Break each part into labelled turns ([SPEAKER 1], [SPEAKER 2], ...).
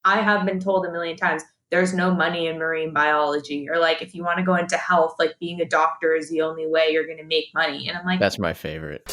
[SPEAKER 1] I have been told a million times, there's no money in marine biology, or like if you want to go into health, like being a doctor is the only way you're going to make money. And I'm like,
[SPEAKER 2] That's my favorite.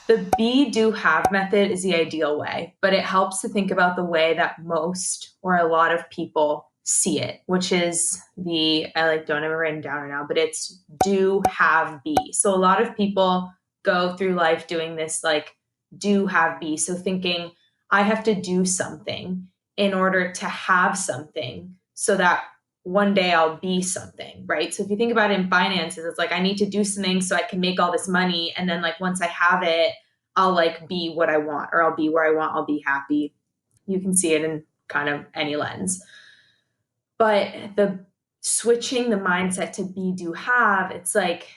[SPEAKER 1] the be, do, have method is the ideal way, but it helps to think about the way that most or a lot of people see it, which is don't have it written down right now, but it's do, have, be. So a lot of people go through life doing this like do, have, be. So thinking I have to do something in order to have something so that one day I'll be something, right? So if you think about it in finances, it's like I need to do something so I can make all this money. And then like once I have it, I'll like be what I want, or I'll be where I want, I'll be happy. You can see it in kind of any lens. But the switching the mindset to be, do, have, it's like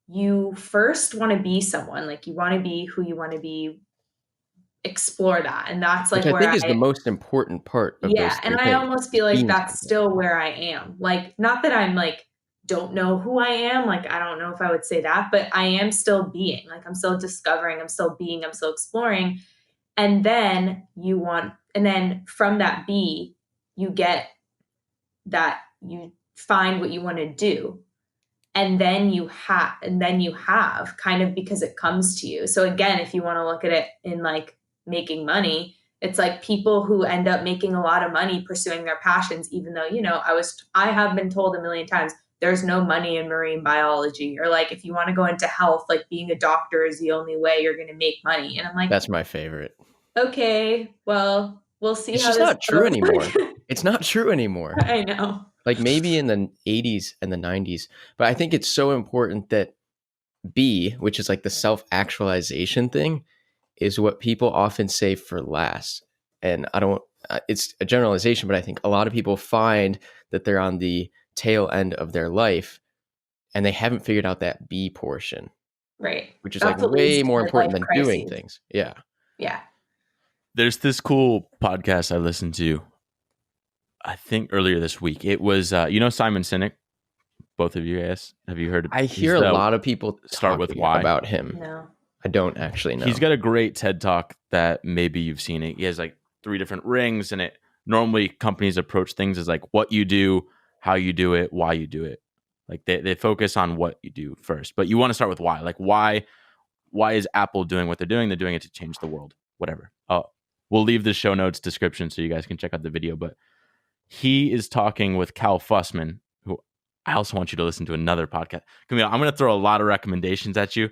[SPEAKER 1] you first want to be someone, like you want to be who you want to be, explore that. And that's like
[SPEAKER 2] Which I
[SPEAKER 1] where
[SPEAKER 2] think is the most important part of those
[SPEAKER 1] yeah, and
[SPEAKER 2] three
[SPEAKER 1] I
[SPEAKER 2] things.
[SPEAKER 1] almost feel like
[SPEAKER 2] Being
[SPEAKER 1] that's
[SPEAKER 2] something.
[SPEAKER 1] still where I am. Like, not that I'm like, don't know who I am. Like, I don't know if I would say that, but I am still being. Like, I'm still discovering, I'm still being, I'm still exploring. And then and then from that be, you get that you find what you want to do. And then you have kind of because it comes to you. So again, if you want to look at it in like making money, it's like people who end up making a lot of money pursuing their passions, even though, I have been told a million times, there's no money in marine biology, or like if you want to go into health, like being a doctor is the only way you're going to make money. And I'm like,
[SPEAKER 2] That's my favorite.
[SPEAKER 1] okay, well, we'll see
[SPEAKER 2] It's
[SPEAKER 1] how
[SPEAKER 2] just
[SPEAKER 1] this
[SPEAKER 2] not true
[SPEAKER 1] goes.
[SPEAKER 2] anymore. It's not true anymore.
[SPEAKER 1] I know.
[SPEAKER 2] Like maybe in the 80s and the 90s, but I think it's so important that be, which is like the self-actualization thing, is what people often say for last. And I don't, it's a generalization, but I think a lot of people find that they're on the tail end of their life and they haven't figured out that be portion,
[SPEAKER 1] Right.
[SPEAKER 2] which is
[SPEAKER 1] That's
[SPEAKER 2] like
[SPEAKER 1] what leads
[SPEAKER 2] way
[SPEAKER 1] to
[SPEAKER 2] more important
[SPEAKER 1] midlife
[SPEAKER 2] than doing
[SPEAKER 1] crises.
[SPEAKER 2] things. Yeah.
[SPEAKER 1] Yeah.
[SPEAKER 3] There's this cool podcast I listened to, I think earlier this week. It was, Simon Sinek. Both of you guys, have you heard?
[SPEAKER 2] I hear a lot of people
[SPEAKER 3] Start with
[SPEAKER 2] talking
[SPEAKER 3] why.
[SPEAKER 2] about him.
[SPEAKER 1] No.
[SPEAKER 2] I don't actually know.
[SPEAKER 3] He's got a great TED Talk that maybe you've seen it. He has like 3 different rings, and it normally companies approach things as like what you do, how you do it, why you do it. Like they focus on what you do first, but you want to start with why. Like why is Apple doing what they're doing? They're doing it to change the world. Whatever. We'll leave the show notes description so you guys can check out the video. But he is talking with Cal Fussman, who I also want you to listen to another podcast. Camille, I'm going to throw a lot of recommendations at you.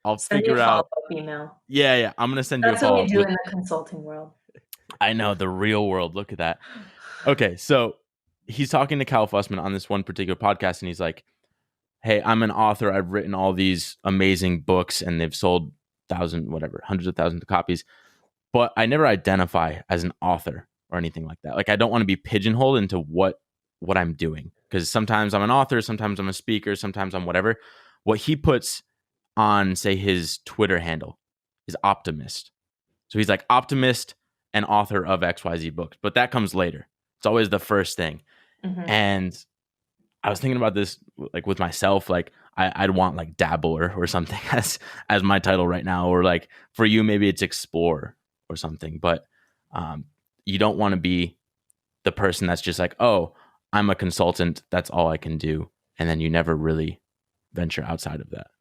[SPEAKER 3] I'll figure out.
[SPEAKER 1] Email.
[SPEAKER 3] Yeah. I'm going to send you a
[SPEAKER 1] That's what we
[SPEAKER 3] follow-up.
[SPEAKER 1] do in the consulting world.
[SPEAKER 3] I know, the real world. Look at that. Okay, so he's talking to Cal Fussman on this one particular podcast, and he's like, hey, I'm an author. I've written all these amazing books, and they've sold hundreds of thousands of copies. But I never identify as an author or anything like that. Like, I don't want to be pigeonholed into what I'm doing. Because sometimes I'm an author, sometimes I'm a speaker, sometimes I'm whatever. What he puts on, say, his Twitter handle is optimist. So he's like optimist and author of XYZ books. But that comes later. It's always the first thing.
[SPEAKER 1] Mm-hmm.
[SPEAKER 3] And I was thinking about this like with myself, like I'd want like dabbler or something as my title right now. Or like for you, maybe it's explorer or something. But you don't want to be the person that's just like, oh, I'm a consultant. That's all I can do. And then you never really venture outside of that.